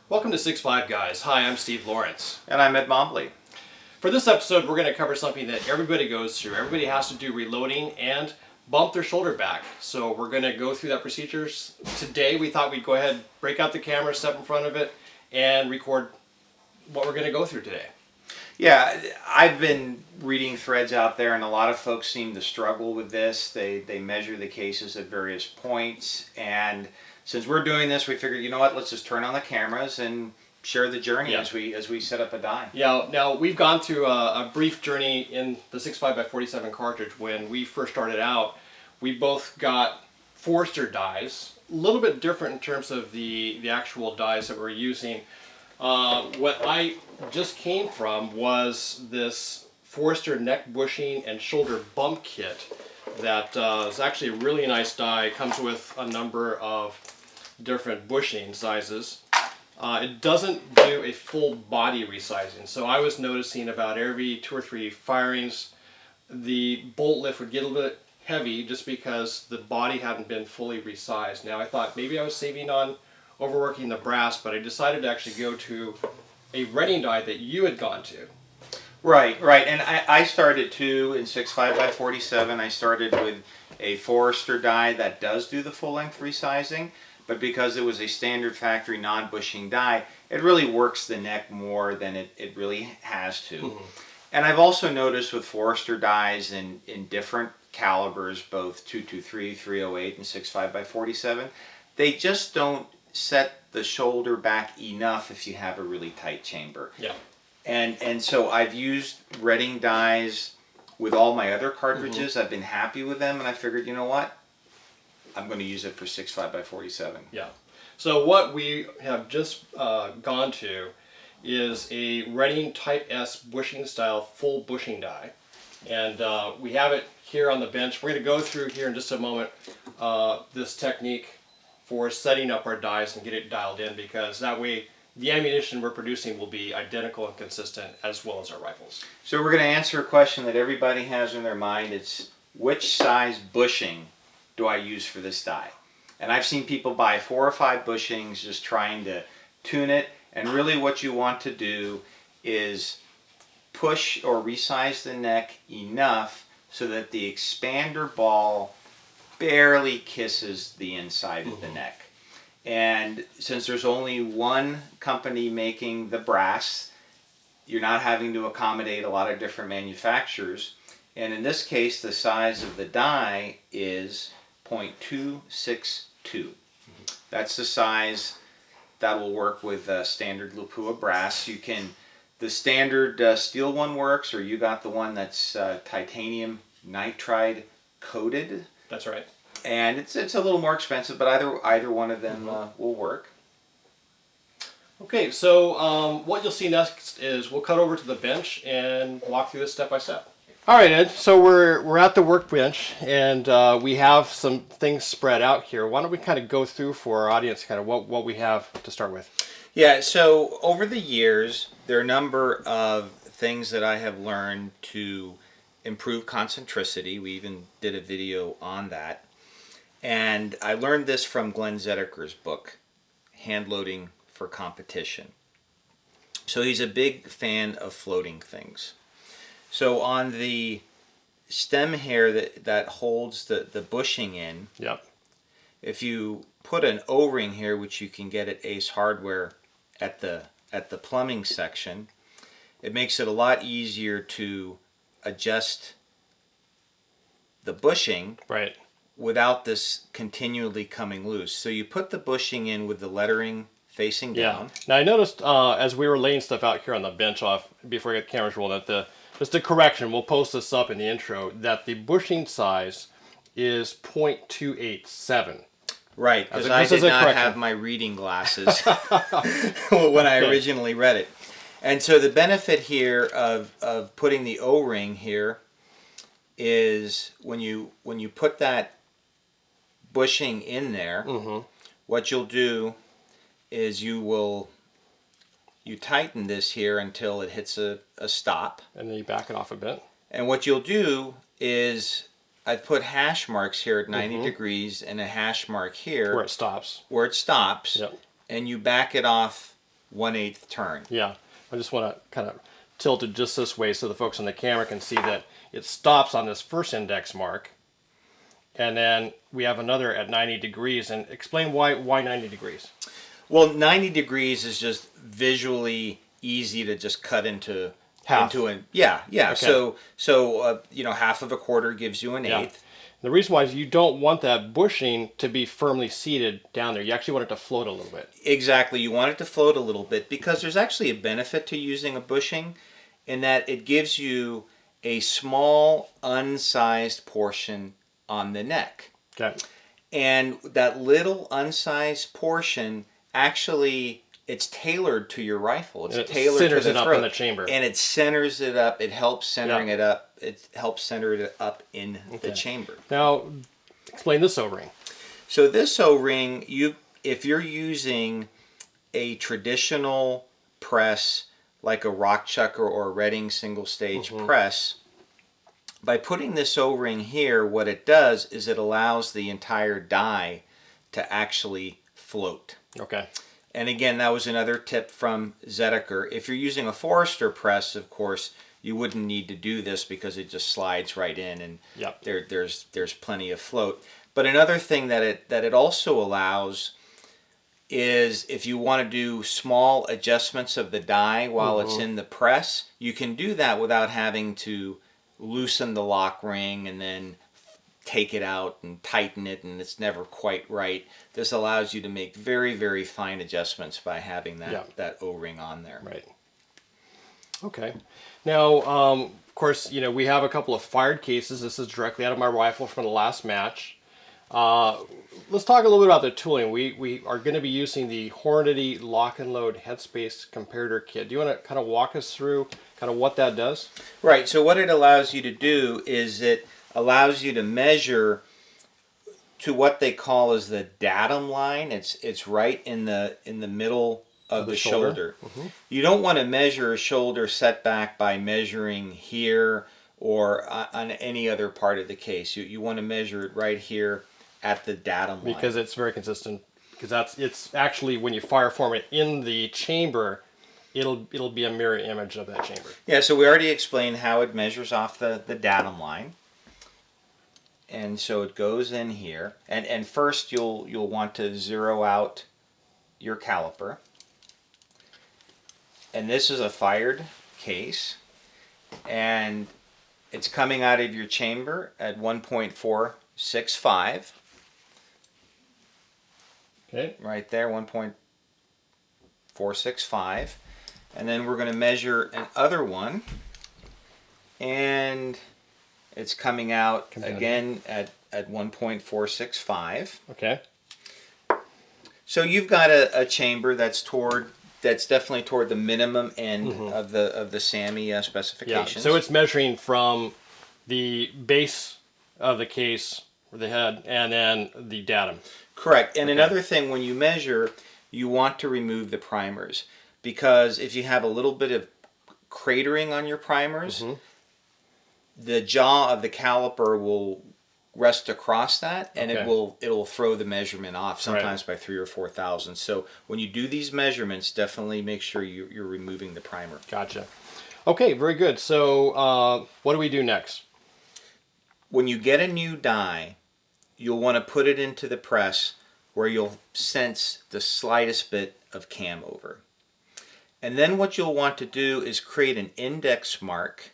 Welcome to 6'5 Guys. Hi, I'm Steve Lawrence. And I'm at Mobley. For this episode, we're going to cover something that everybody goes through. Everybody has to do reloading and bump their shoulder back. So we're going to go through that procedures. Today, we thought we'd go ahead, break out the camera, step in front of it, and record what we're going to go through today. Yeah, I've been reading threads out there, and a lot of folks seem to struggle with this. They measure the cases at various points, and since we're doing this, we figured, you know what, let's just turn on the cameras and share the journey as we set up a die. Yeah, now we've gone through a brief journey in the 6.5x47 cartridge. When we first started out, we both got Forster dies, a little bit different in terms of the actual dies that we're using. What I just came from was this Forster neck bushing and shoulder bump kit that is actually a really nice die. It comes with a number of different bushing sizes. It doesn't do a full body resizing, so I was noticing about every 2 or 3 firings the bolt lift would get a little bit heavy just because the body hadn't been fully resized. Now I thought maybe I was saving on overworking the brass, but I decided to actually go to a Redding die that you had gone to. Right, and I started too in 6.5x47. I started with a Forster die that does do the full length resizing, but because it was a standard factory non-bushing die, it really works the neck more than it really has to. Mm-hmm. And I've also noticed with Forster dies in different calibers, both 223, 308, and 6.5x47, they just don't set the shoulder back enough if you have a really tight chamber. Yeah. And so I've used Redding dies with all my other cartridges. Mm-hmm. I've been happy with them, and I figured, you know what? I'm going to use it for 6.5x47. Yeah. So what we have just gone to is a Redding Type S bushing style full bushing die. And we have it here on the bench. We're going to go through here in just a moment this technique for setting up our dies and get it dialed in, because that way the ammunition we're producing will be identical and consistent, as well as our rifles. So we're going to answer a question that everybody has in their mind. It's, which size bushing do I use for this die? And I've seen people buy 4 or 5 bushings just trying to tune it, and really what you want to do is push or resize the neck enough so that the expander ball barely kisses the inside of the neck. And since there's only one company making the brass, you're not having to accommodate a lot of different manufacturers. And in this case, the size of the die is 0.262. That's the size that will work with standard Lapua brass. You can, the standard steel one works, or you got the one that's titanium nitride coated. That's right. And it's a little more expensive, but either one of them will work. Okay, so what you'll see next is we'll cut over to the bench and walk through this step by step. All right, Ed, so we're at the workbench, and we have some things spread out here. Why don't we kind of go through for our audience kind of what we have to start with? Yeah, so over the years, there are a number of things that I have learned to improve concentricity. We even did a video on that. And I learned this from Glenn Zedeker's book, Hand Loading for Competition. So he's a big fan of floating things. So on the stem here that holds the bushing in, yep, if you put an O-ring here, which you can get at Ace Hardware at the plumbing section, it makes it a lot easier to adjust the bushing. Right. Without this continually coming loose. So you put the bushing in with the lettering facing down. Now I noticed as we were laying stuff out here on the bench off before we got the cameras rolling, that just a correction, we'll post this up in the intro, that the bushing size is 0.287. Right, because I did not have my reading glasses when I originally read it. And so the benefit here of putting the O-ring here is when you put that bushing in there, what you'll do is you tighten this here until it hits a stop. And then you back it off a bit. And what you'll do is, I've put hash marks here at 90 degrees and a hash mark here. Where it stops. Where it stops. Yep. And you back it off 1/8 turn. Yeah, I just want to kind of tilt it just this way so the folks on the camera can see that it stops on this first index mark. And then we have another at 90 degrees. And explain why 90 degrees. Well, 90 degrees is just visually easy to just cut into Half. Yeah. Okay. So you know, half of a quarter gives you an eighth. The reason why is you don't want that bushing to be firmly seated down there. You actually want it to float a little bit. Exactly. You want it to float a little bit because there's actually a benefit to using a bushing in that it gives you a small unsized portion on the neck. Okay. And that little unsized portion actually, it's tailored to your rifle. It's tailored to the throat. Centers it up in the chamber. And it centers it up. It helps centering it up. It helps center it up in the chamber. Now, explain this O-ring. So this O-ring, if you're using a traditional press like a rock chucker or a Redding single stage press, by putting this O-ring here, what it does is it allows the entire die to actually float. Okay. And again, that was another tip from Zedeker. If you're using a Forester press, of course, you wouldn't need to do this because it just slides right in and there's plenty of float. But another thing that it also allows is if you want to do small adjustments of the die while it's in the press, you can do that without having to loosen the lock ring and then take it out and tighten it, and it's never quite right. This allows you to make very, very fine adjustments by having that O-ring on there. Right. Okay. Now, of course, you know, we have a couple of fired cases. This is directly out of my rifle from the last match. Let's talk a little bit about the tooling. We are going to be using the Hornady Lock and Load Headspace Comparator Kit. Do you want to kind of walk us through kind of what that does? Right. So what it allows you to do is it allows you to measure to what they call as the datum line. It's right in the middle of the shoulder. You don't want to measure a shoulder setback by measuring here or on any other part of the case. You want to measure it right here at the datum line. Because it's very consistent. Because it's actually, when you fire form it in the chamber, it'll be a mirror image of that chamber. Yeah, so we already explained how it measures off the datum line. And so it goes in here. And first you'll want to zero out your caliper. And this is a fired case. And it's coming out of your chamber at 1.465. Okay. Right there, 1.465. And then we're going to measure another one. And it's coming out again at 1.465. Okay. So you've got a chamber that's definitely toward the minimum end of the SAMI specifications. Yeah. So it's measuring from the base of the case, or the head, and then the datum. Correct. And another thing, when you measure, you want to remove the primers, because if you have a little bit of cratering on your primers, the jaw of the caliper will rest across that, and it'll throw the measurement off, sometimes by 3,000 or 4,000. So when you do these measurements, definitely make sure you're removing the primer. Gotcha. Okay, very good. So what do we do next? When you get a new die, you'll want to put it into the press where you'll sense the slightest bit of cam over. And then what you'll want to do is create an index mark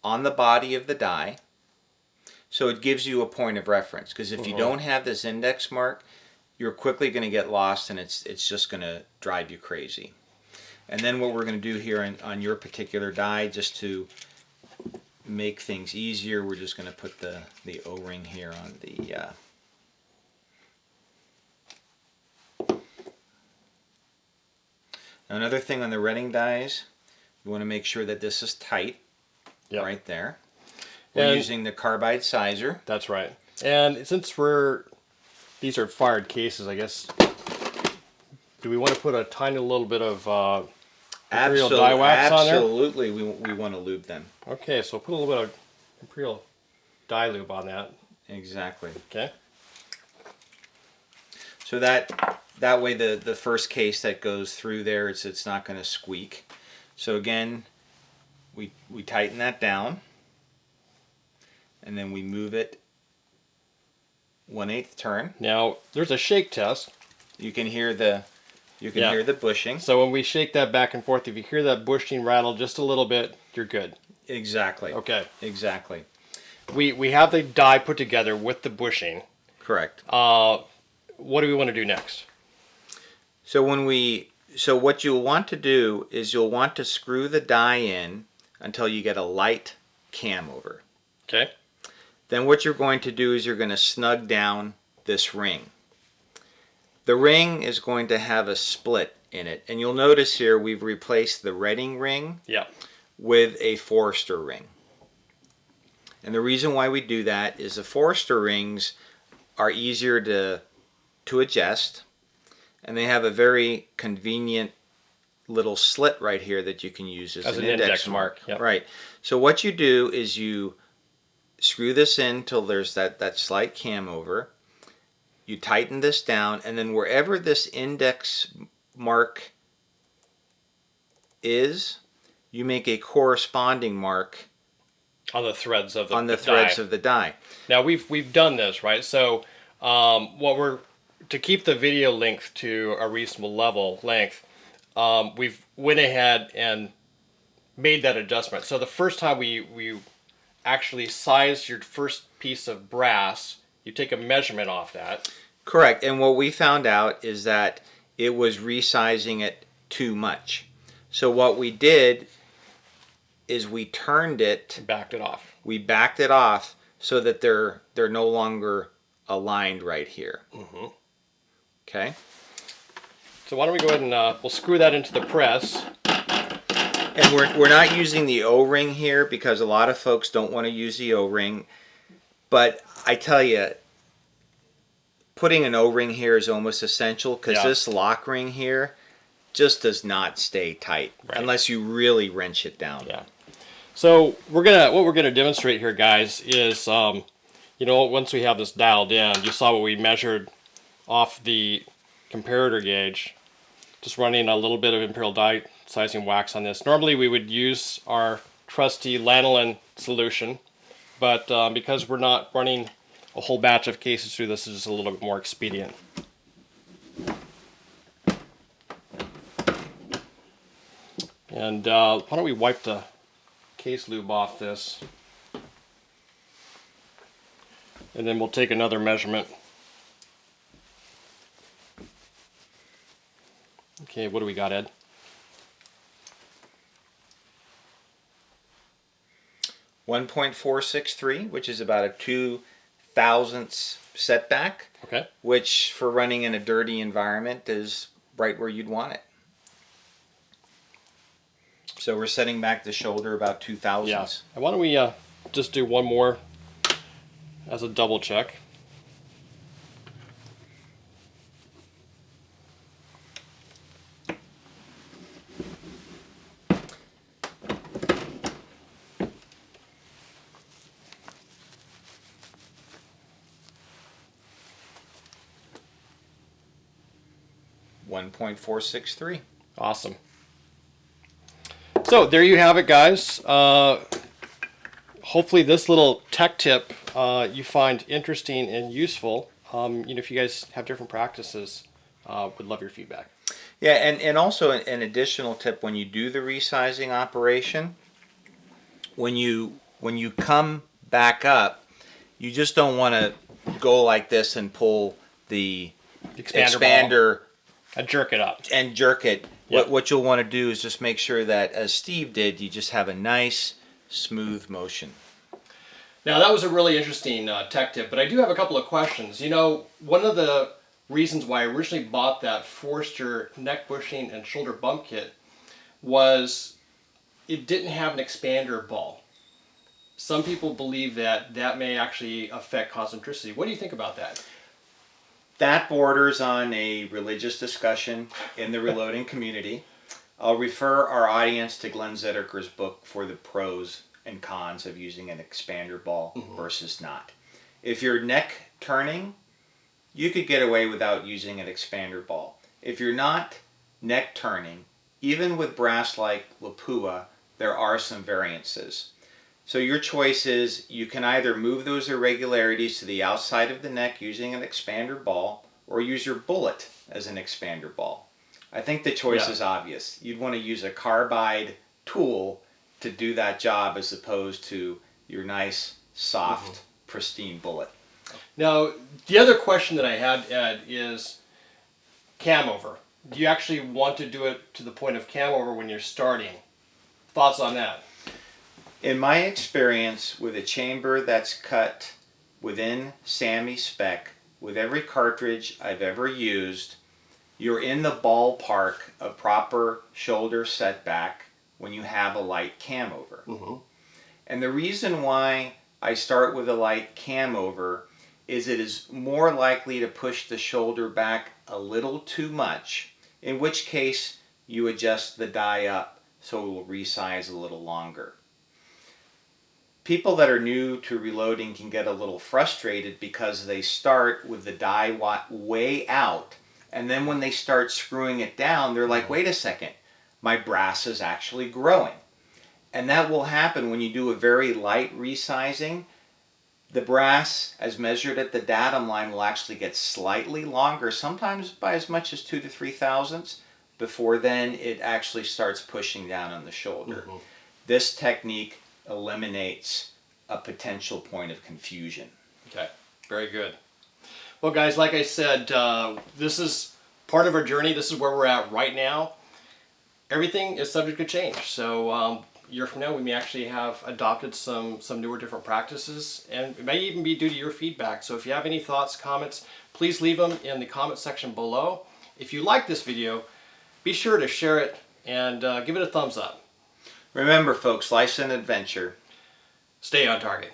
on the body of the die, so it gives you a point of reference. Because if you don't have this index mark, you're quickly going to get lost, and it's just going to drive you crazy. And then what we're going to do here on your particular die, just to make things easier, we're just going to put the O-ring here on the Now another thing on the Redding dies, you want to make sure that this is tight. Right there. We're using the carbide sizer. That's right. And since these are fired cases, I guess, do we want to put a tiny little bit of Imperial dye wax on there? Absolutely, we want to lube them. Okay, so put a little bit of Imperial dye lube on that. Exactly. Okay. So that that way the first case that goes through there, it's not going to squeak. So again, we tighten that down, and then we move it 1/8 turn. Now there's a shake test. You can hear the hear the bushing. So when we shake that back and forth, if you hear that bushing rattle just a little bit, you're good. Exactly. Okay. Exactly. We have the die put together with the bushing. Correct. What do we want to do next? So what you'll want to do is you'll want to screw the die in until you get a light cam over. Okay. Then what you're going to do is you're going to snug down this ring. The ring is going to have a split in it, and you'll notice here we've replaced the Redding ring with a Forster ring. And the reason why we do that is the Forster rings are easier to adjust, and they have a very convenient little slit right here that you can use as an index mark. Yep. Right. So what you do is you screw this in till there's that slight cam over. You tighten this down, and then wherever this index mark is, you make a corresponding mark on the threads of the die. Now we've done this, right? So to keep the video length to a reasonable length, we've went ahead and made that adjustment. So the first time we actually sized your first piece of brass, you take a measurement off that. Correct. And what we found out is that it was resizing it too much. So what we did is we turned it. Backed it off. We backed it off so that they're no longer aligned right here. Mm-hmm. Okay. So why don't we go ahead and we'll screw that into the press. And we're not using the O-ring here because a lot of folks don't want to use the O-ring. But I tell you, putting an O-ring here is almost essential because this lock ring here just does not stay tight unless you really wrench it down. Yeah. So what we're gonna demonstrate here, guys, is once we have this dialed in, you saw what we measured off the comparator gauge, just running a little bit of imperial die sizing wax on this. Normally we would use our trusty lanolin solution, but because we're not running a whole batch of cases through this, is just a little bit more expedient. And why don't we wipe the case lube off this, and then we'll take another measurement. Okay, what do we got, Ed? 1.463, which is about a 2/1000th setback. Okay. Which, for running in a dirty environment, is right where you'd want it. So we're setting back the shoulder about 2/1000. Yeah. And why don't we just do one more as a double check. .463. Awesome. So there you have it, guys. Hopefully this little tech tip you find interesting and useful. If you guys have different practices, would love your feedback. Yeah, and also an additional tip when you do the resizing operation, when you come back up, you just don't want to go like this and pull the expander and jerk it up. And jerk it. Yep. What you'll want to do is just make sure that, as Steve did, you just have a nice, smooth motion. Now that was a really interesting tech tip, but I do have a couple of questions. One of the reasons why I originally bought that Forster neck bushing and shoulder bump kit was it didn't have an expander ball. Some people believe that may actually affect concentricity. What do you think about that? That borders on a religious discussion in the reloading community. I'll refer our audience to Glenn Zedecker's book for the pros and cons of using an expander ball versus not. If you're neck turning you could get away without using an expander ball. If you're not neck turning, even with brass like Lapua, there are some variances. So your choice is you can either move those irregularities to the outside of the neck using an expander ball, or use your bullet as an expander ball. I think the choice is obvious. You'd want to use a carbide tool to do that job as opposed to your nice, soft, pristine bullet. Now, the other question that I had, Ed, is cam over. Do you actually want to do it to the point of cam over when you're starting? Thoughts on that? In my experience with a chamber that's cut within SAMI spec, with every cartridge I've ever used, you're in the ballpark of proper shoulder setback when you have a light cam over. And the reason why I start with a light cam over is it is more likely to push the shoulder back a little too much, in which case you adjust the die up so it will resize a little longer. People that are new to reloading can get a little frustrated because they start with the die way out, and then when they start screwing it down, they're like, wait a second, my brass is actually growing. And that will happen when you do a very light resizing. The brass, as measured at the datum line, will actually get slightly longer, sometimes by as much as 2 to 3 thousandths, before then it actually starts pushing down on the shoulder. This technique eliminates a potential point of confusion. Okay, very good. Well, guys, like I said, this is part of our journey. This is where we're at right now. Everything is subject to change. So a year from now, we may actually have adopted some newer, different practices, and it may even be due to your feedback. So if you have any thoughts, comments, please leave them in the comment section below. If you like this video, be sure to share it and give it a thumbs up. Remember, folks, life's an adventure. Stay on target.